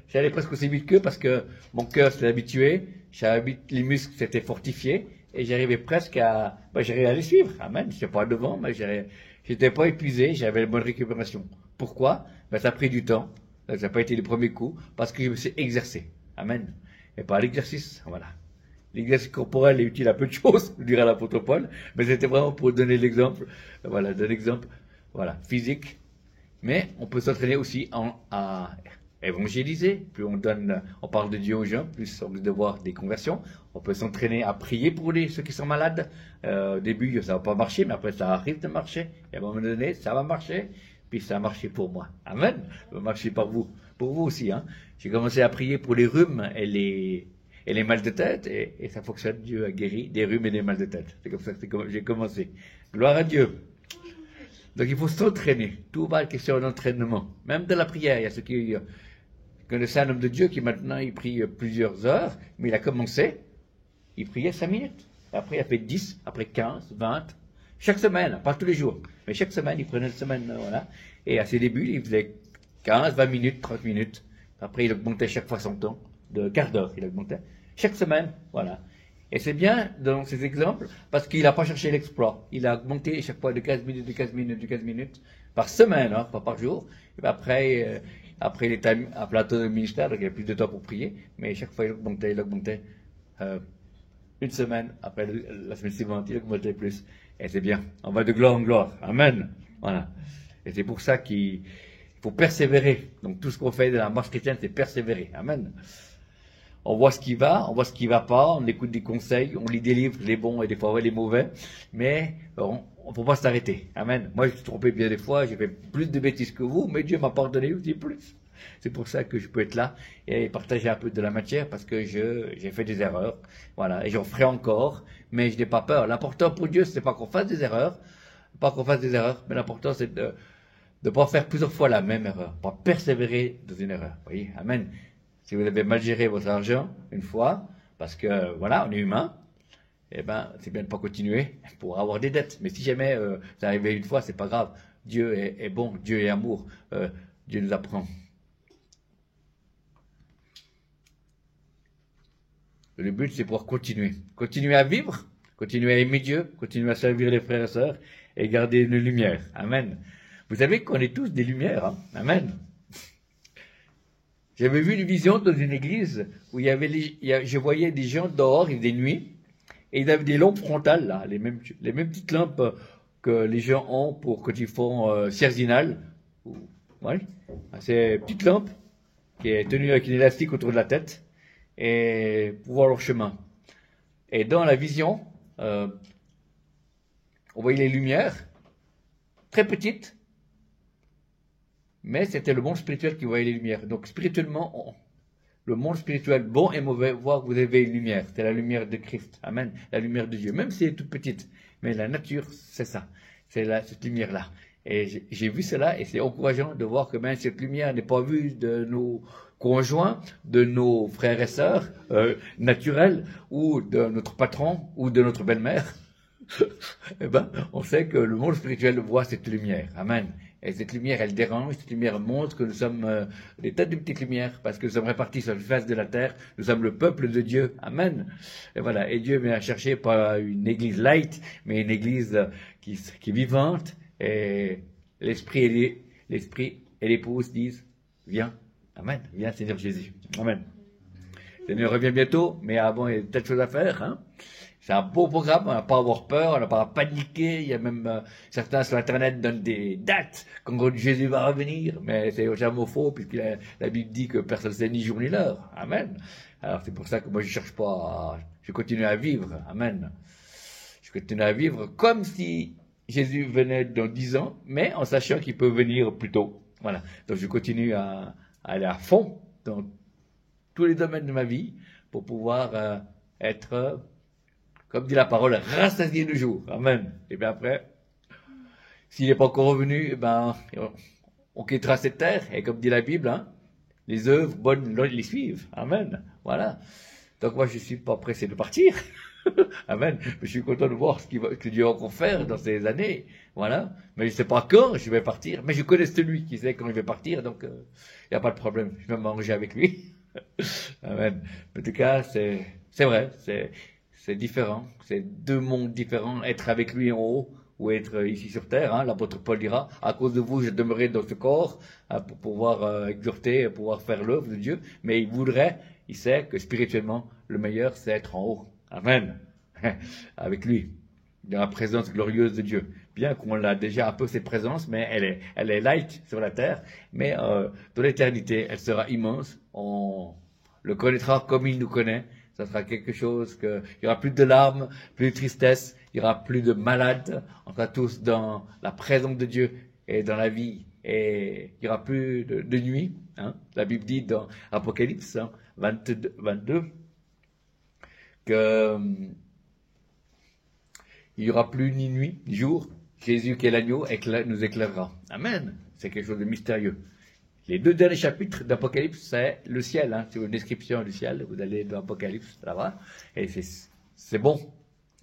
j'allais presque aussi vite qu'eux parce que mon cœur s'était habitué, les muscles s'étaient fortifiés et j'arrivais presque j'arrivais à les suivre. Amen. Je n'étais pas devant, mais j'étais pas épuisé, j'avais une bonne récupération. Pourquoi? Ça a pris du temps. Ça n'a pas été le premier coup parce que je me suis exercé. Amen. Et par l'exercice, voilà. L'exercice corporel est utile à peu de choses, dirait l'apôtre Paul, mais c'était vraiment pour donner l'exemple, voilà, physique. Mais on peut s'entraîner aussi à évangéliser. Plus on parle de Dieu aux gens, plus on risque de voir des conversions. On peut s'entraîner à prier pour ceux qui sont malades. Au début, ça va pas marcher, mais après, ça arrive de marcher. Et à un moment donné, ça va marcher. Puis ça a marché pour moi. Amen. Ça va marcher pour vous aussi. Hein. J'ai commencé à prier pour les rhumes et les mal de tête, et ça fonctionne. Dieu a guéri des rhumes et des mal de tête. C'est comme ça que j'ai commencé. Gloire à Dieu. Donc il faut s'entraîner. Tout va être question d'entraînement. Même de la prière. Il y a ceux qui connaissent un homme de Dieu qui maintenant il prie plusieurs heures, mais il a commencé, il priait 5 minutes. Après il a fait 10, après 15, 20. Chaque semaine, pas tous les jours, mais chaque semaine, il prenait une semaine, voilà. Et à ses débuts, il faisait 15, 20 minutes, 30 minutes. Après, il augmentait chaque fois son temps, de quart d'heure, il augmentait. Chaque semaine, voilà. Et c'est bien dans ces exemples, parce qu'il n'a pas cherché l'exploit. Il a augmenté chaque fois de 15 minutes, de 15 minutes, de 15 minutes, par semaine, hein, pas par jour. Et puis après, il était à plateau de ministère, donc il avait plus de temps pour prier, mais chaque fois, il augmentait. Une semaine, après la semaine suivante, il augmentait plus. Et c'est bien. On va de gloire en gloire. Amen. Voilà. Et c'est pour ça qu'il faut persévérer. Donc tout ce qu'on fait dans la marche chrétienne, c'est persévérer. Amen. On voit ce qui va, on voit ce qui va pas, on écoute des conseils, on lit des livres, les bons et des fois les mauvais, mais on ne peut pas s'arrêter. Amen. Moi, je me suis trompé bien des fois, j'ai fait plus de bêtises que vous, mais Dieu m'a pardonné aussi plus. C'est pour ça que je peux être là et partager un peu de la matière parce que j'ai fait des erreurs. Voilà. Et j'en ferai encore, mais je n'ai pas peur. L'important pour Dieu, c'est pas qu'on fasse des erreurs, mais l'important, c'est de ne pas faire plusieurs fois la même erreur, pas persévérer dans une erreur. Vous voyez? Amen. Si vous avez mal géré votre argent une fois, parce que, voilà, on est humain, eh ben, c'est bien de ne pas continuer pour avoir des dettes. Mais si jamais ça arrive une fois, c'est pas grave. Dieu est bon, Dieu est amour. Dieu nous apprend. Le but, c'est pouvoir continuer. Continuer à vivre, continuer à aimer Dieu, continuer à servir les frères et sœurs et garder une lumière. Amen. Vous savez qu'on est tous des lumières. Hein? Amen. J'avais vu une vision dans une église où je voyais des gens dehors, il faisait nuit, et ils avaient des lampes frontales, là, les mêmes petites lampes que les gens ont pour quand ils font Cerzinal. Ouais. Ces petites lampes qui est tenues avec une élastique autour de la tête et pour voir leur chemin. Et dans la vision, on voyait les lumières, très petites, mais c'était le monde spirituel qui voyait les lumières. Donc spirituellement, le monde spirituel, bon et mauvais, voit que vous avez une lumière. C'est la lumière de Christ. Amen. La lumière de Dieu. Même si elle est toute petite. Mais la nature, c'est ça. C'est cette lumière-là. Et j'ai vu cela et c'est encourageant de voir que même cette lumière n'est pas vue de nos conjoints, de nos frères et sœurs naturels, ou de notre patron, ou de notre belle-mère. Eh ben, on sait que le monde spirituel voit cette lumière. Amen. Et cette lumière, elle dérange, cette lumière montre que nous sommes des tas de petites lumières, parce que nous sommes répartis sur la face de la terre, nous sommes le peuple de Dieu. Amen. Et voilà. Et Dieu vient chercher pas une église light, mais une église qui est vivante, et l'esprit et l'épouse disent, viens. Amen. Viens, Seigneur Jésus. Amen. Le Seigneur revient bientôt, mais avant, il y a peut-être choses à faire, hein. C'est un beau programme, on n'a pas à avoir peur, on n'a pas à paniquer. Il y a même certains sur Internet donnent des dates quand Jésus va revenir, mais c'est jamais faux puisque la Bible dit que personne ne sait ni jour ni l'heure. Amen. Alors c'est pour ça que moi je cherche pas, je continue à vivre. Amen. Je continue à vivre comme si Jésus venait dans 10 ans, mais en sachant qu'il peut venir plus tôt. Voilà. Donc je continue à aller à fond dans tous les domaines de ma vie pour pouvoir être comme dit la parole, rassasié de jour. Amen. Et bien après, s'il n'est pas encore revenu, eh ben, on quittera cette terre. Et comme dit la Bible, hein, les œuvres bonnes les suivent. Amen. Voilà. Donc moi, je ne suis pas pressé de partir. Amen. Je suis content de voir que Dieu va encore faire dans ces années. Voilà. Mais je ne sais pas quand je vais partir. Mais je connais celui qui sait quand il va partir, donc il n'y a pas de problème. Je vais m'arranger avec lui. Amen. En tout cas, c'est vrai. C'est différent. C'est deux mondes différents. Être avec lui en haut ou être ici sur terre. Hein. L'apôtre Paul dira, à cause de vous, je demeurerai dans ce corps pour pouvoir exhorter, pouvoir faire l'œuvre de Dieu. Mais il sait que spirituellement, le meilleur, c'est être en haut. Amen. Avec lui, dans la présence glorieuse de Dieu. Bien qu'on l'a déjà un peu cette présence, mais elle est light sur la terre, mais dans l'éternité, elle sera immense. On le connaîtra comme il nous connaît. Ça sera quelque chose il y aura plus de larmes, plus de tristesse, il y aura plus de malades. On sera tous dans la présence de Dieu et dans la vie. Et il y aura plus de nuit. Hein. La Bible dit dans Apocalypse 22 que il n'y aura plus ni nuit, ni jour. Jésus qui est l'agneau nous éclairera. Amen. C'est quelque chose de mystérieux. Les deux derniers chapitres d'Apocalypse, c'est le ciel. Hein. C'est une description du ciel. Vous allez dans Apocalypse là-bas. Et c'est bon.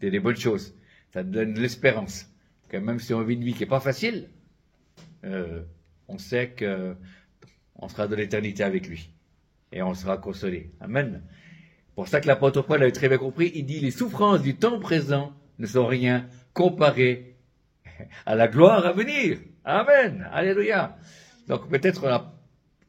C'est des bonnes choses. Ça donne de l'espérance. Que même si on vit une vie qui n'est pas facile, on sait qu'on sera dans l'éternité avec lui. Et on sera consolé. Amen. Pour ça que l'apôtre Paul avait très bien compris. Il dit, les souffrances du temps présent ne sont rien comparées à la gloire à venir. Amen. Alléluia. Donc peut-être on n'a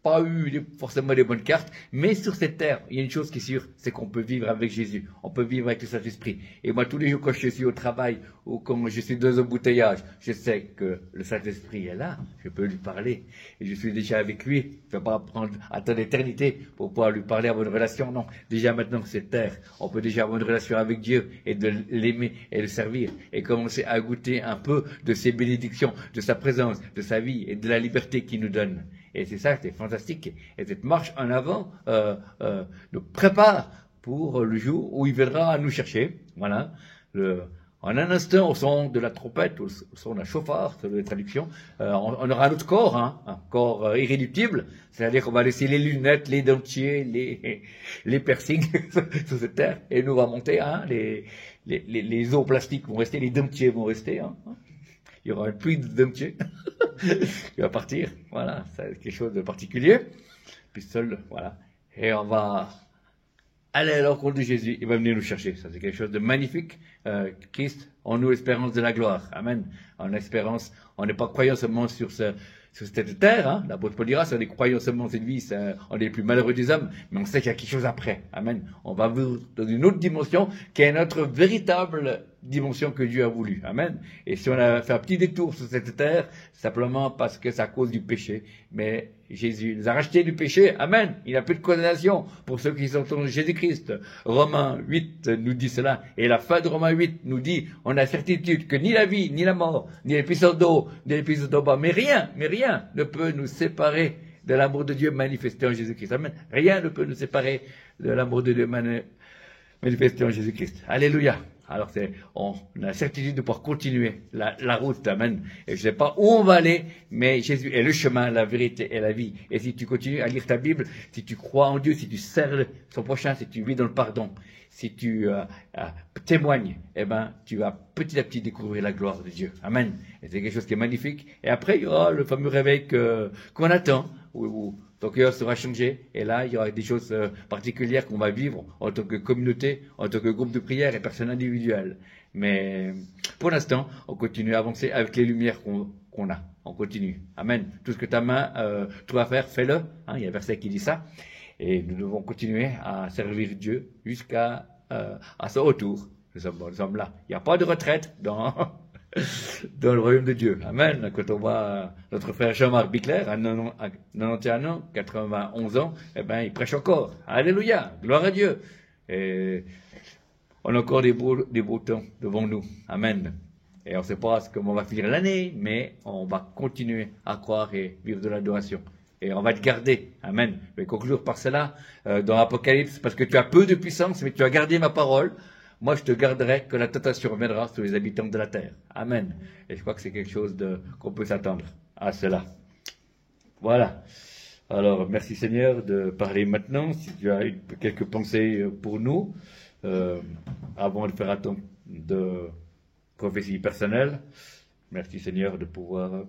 pas eu forcément les bonnes cartes, mais sur cette terre, il y a une chose qui est sûre, c'est qu'on peut vivre avec Jésus, on peut vivre avec le Saint-Esprit. Et moi, tous les jours, quand je suis au travail ou quand je suis dans un embouteillage, je sais que le Saint-Esprit est là, je peux lui parler, et je suis déjà avec lui. Je ne vais pas attendre l'éternité pour pouvoir lui parler, avoir une relation, non. Déjà maintenant, cette terre, on peut déjà avoir une relation avec Dieu et de l'aimer et le servir, et commencer à goûter un peu de ses bénédictions, de sa présence, de sa vie et de la liberté qu'il nous donne. Et c'est ça, c'est fantastique. Et cette marche en avant nous prépare pour le jour où il viendra nous chercher. Voilà. En un instant, au son de la trompette, au son d'un chauffard, c'est la traduction, on aura un autre corps, hein, un corps irréductible. C'est-à-dire qu'on va laisser les lunettes, les dentiers, les piercings sur cette terre, et nous va monter, hein, les os plastiques vont rester, les dentiers vont rester, hein. Il y aura une pluie de dentiers qui va partir. Voilà, c'est quelque chose de particulier. Puis seul, voilà. Et on va aller à l'encontre de Jésus. Il va venir nous chercher. Ça, c'est quelque chose de magnifique. Christ, en nous, l'espérance de la gloire. Amen. En espérance, on n'est pas croyant seulement sur cette terre, hein. L'apôtre Paul dira, si on est croyant seulement cette vie, on est les plus malheureux des hommes, mais on sait qu'il y a quelque chose après. Amen. On va vivre dans une autre dimension qui est notre véritable dimension que Dieu a voulu. Amen. Et si on a fait un petit détour sur cette terre, simplement parce que c'est à cause du péché, mais Jésus nous a rachetés du péché. Amen. Il n'y a plus de condamnation pour ceux qui sont en Jésus-Christ. Romains 8 nous dit cela. Et la fin de Romains 8 nous dit, on a certitude que ni la vie, ni la mort, ni les puissances d'eau, ni les puissances d'en bas, mais rien ne peut nous séparer de l'amour de Dieu manifesté en Jésus-Christ. Amen. Rien ne peut nous séparer de l'amour de Dieu manifesté en Jésus-Christ. Alléluia. Alors on a la certitude de pouvoir continuer la route, amen. Et je ne sais pas où on va aller, mais Jésus est le chemin, la vérité et la vie. Et si tu continues à lire ta Bible, si tu crois en Dieu, si tu sers son prochain, si tu vis dans le pardon, si tu témoignes, eh ben, tu vas petit à petit découvrir la gloire de Dieu. Amen. Et c'est quelque chose qui est magnifique. Et après, il y aura le fameux réveil qu'on attend, où ton cœur sera changé, et là, il y aura des choses particulières qu'on va vivre en tant que communauté, en tant que groupe de prière et personne individuelle. Mais pour l'instant, on continue à avancer avec les lumières qu'on a. On continue. Amen. Tout ce que ta main trouve à faire, fais-le. Hein, il y a un verset qui dit ça. Et nous devons continuer à servir Dieu jusqu'à son retour. Nous sommes là. Il n'y a pas de retraite dans le royaume de Dieu. Amen. Quand on voit notre frère Jean-Marc Bicler, à 91 ans, 91 ans, eh ben, il prêche encore. Alléluia. Gloire à Dieu. Et on a encore des beaux temps devant nous. Amen. Et on ne sait pas comment on va finir l'année, mais on va continuer à croire et vivre de l'adoration. Et on va te garder. Amen. Je vais conclure par cela dans l'Apocalypse, parce que tu as peu de puissance, mais tu as gardé ma parole. Moi, je te garderai que la tentation viendra sur les habitants de la terre. Amen. Et je crois que c'est quelque chose qu'on peut s'attendre à cela. Voilà. Alors, merci Seigneur de parler maintenant. Si tu as quelques pensées pour nous, avant de faire un temps de prophétie personnelle. Merci Seigneur de pouvoir...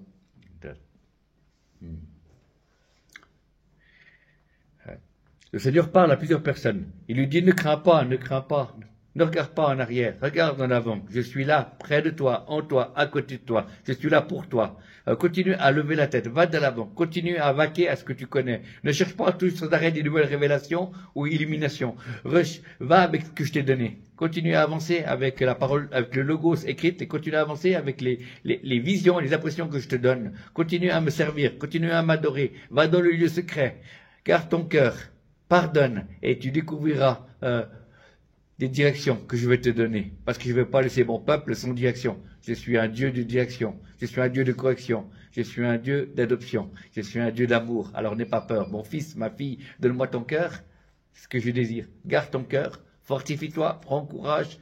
Le Seigneur parle à plusieurs personnes. Il lui dit, ne crains pas, ne crains pas, ne regarde pas en arrière, regarde en avant. Je suis là, près de toi, en toi, à côté de toi. Je suis là pour toi. Continue à lever la tête, va de l'avant, continue à vaquer à ce que tu connais. Ne cherche pas tout sans arrêt des nouvelles révélations ou illuminations. Va avec ce que je t'ai donné. Continue à avancer avec la parole, avec le logos écrite et continue à avancer avec les visions, les impressions que je te donne. Continue à me servir, continue à m'adorer. Va dans le lieu secret. Garde ton cœur. Pardonne et tu découvriras des directions que je vais te donner. Parce que je ne vais pas laisser mon peuple sans direction. Je suis un Dieu de direction. Je suis un Dieu de correction. Je suis un Dieu d'adoption. Je suis un Dieu d'amour. Alors n'aie pas peur. Mon fils, ma fille, donne-moi ton cœur. C'est ce que je désire. Garde ton cœur. Fortifie-toi. Prends courage.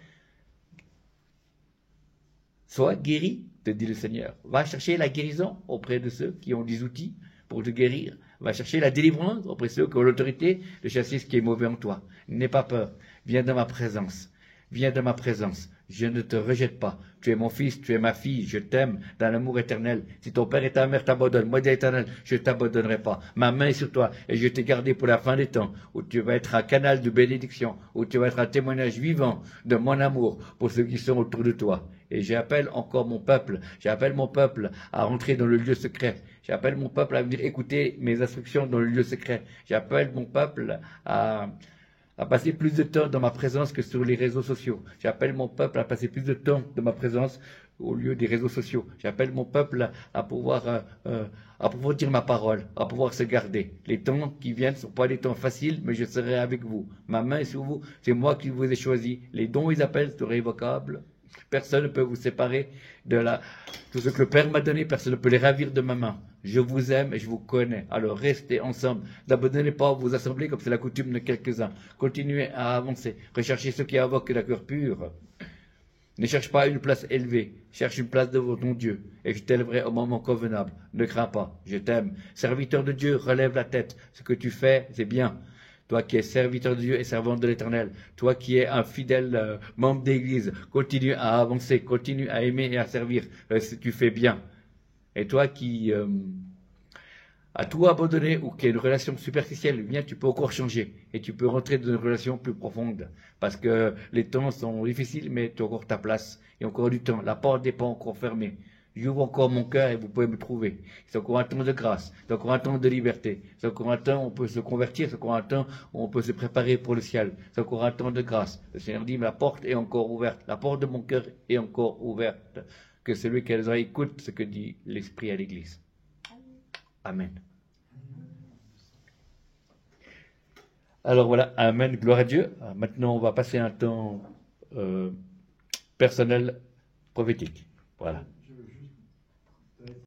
Sois guéri, te dit le Seigneur. Va chercher la guérison auprès de ceux qui ont des outils pour te guérir. Va chercher la délivrance auprès de ceux qui ont l'autorité de chasser ce qui est mauvais en toi. N'aie pas peur. Viens dans ma présence. Viens dans ma présence. Je ne te rejette pas. Tu es mon fils, tu es ma fille. Je t'aime dans l'amour éternel. Si ton père et ta mère t'abandonnent, moi, dit l'Éternel, je ne t'abandonnerai pas. Ma main est sur toi et je t'ai gardé pour la fin des temps, où tu vas être un canal de bénédiction, où tu vas être un témoignage vivant de mon amour pour ceux qui sont autour de toi. Et j'appelle encore mon peuple. J'appelle mon peuple à rentrer dans le lieu secret. J'appelle mon peuple à venir écouter mes instructions dans le lieu secret. J'appelle mon peuple à passer plus de temps dans ma présence que sur les réseaux sociaux. J'appelle mon peuple à passer plus de temps dans ma présence au lieu des réseaux sociaux. J'appelle mon peuple à pouvoir dire ma parole, à pouvoir se garder. Les temps qui viennent ne sont pas des temps faciles, mais je serai avec vous. Ma main est sur vous, c'est moi qui vous ai choisi. Les dons, ils appellent, sont révocables. Personne ne peut vous séparer de tout ce que le Père m'a donné, personne ne peut les ravir de ma main. Je vous aime et je vous connais. Alors restez ensemble. N'abandonnez pas vos assemblées comme c'est la coutume de quelques-uns. Continuez à avancer. Recherchez ceux qui invoquent la cœur pur. Ne cherche pas une place élevée. Cherche une place devant ton Dieu. Et je t'élèverai au moment convenable. Ne crains pas. Je t'aime. Serviteur de Dieu, relève la tête. Ce que tu fais, c'est bien. Toi qui es serviteur de Dieu et servant de l'Éternel, toi qui es un fidèle membre d'Église, continue à avancer, continue à aimer et à servir, tu fais bien. Et toi qui as tout abandonné ou qui as une relation superficielle, bien tu peux encore changer et tu peux rentrer dans une relation plus profonde. Parce que les temps sont difficiles, mais tu as encore ta place et encore du temps. La porte n'est pas encore fermée. J'ouvre encore mon cœur et vous pouvez me trouver. C'est encore un temps de grâce, c'est encore un temps de liberté, c'est encore un temps où on peut se convertir, c'est encore un temps où on peut se préparer pour le ciel, c'est encore un temps de grâce. Le Seigneur dit, la porte est encore ouverte, la porte de mon cœur est encore ouverte. Que celui qui a les oreilles écoute ce que dit l'Esprit à l'Église. Amen. Alors voilà, Amen, gloire à Dieu. Maintenant, on va passer un temps personnel prophétique. Voilà.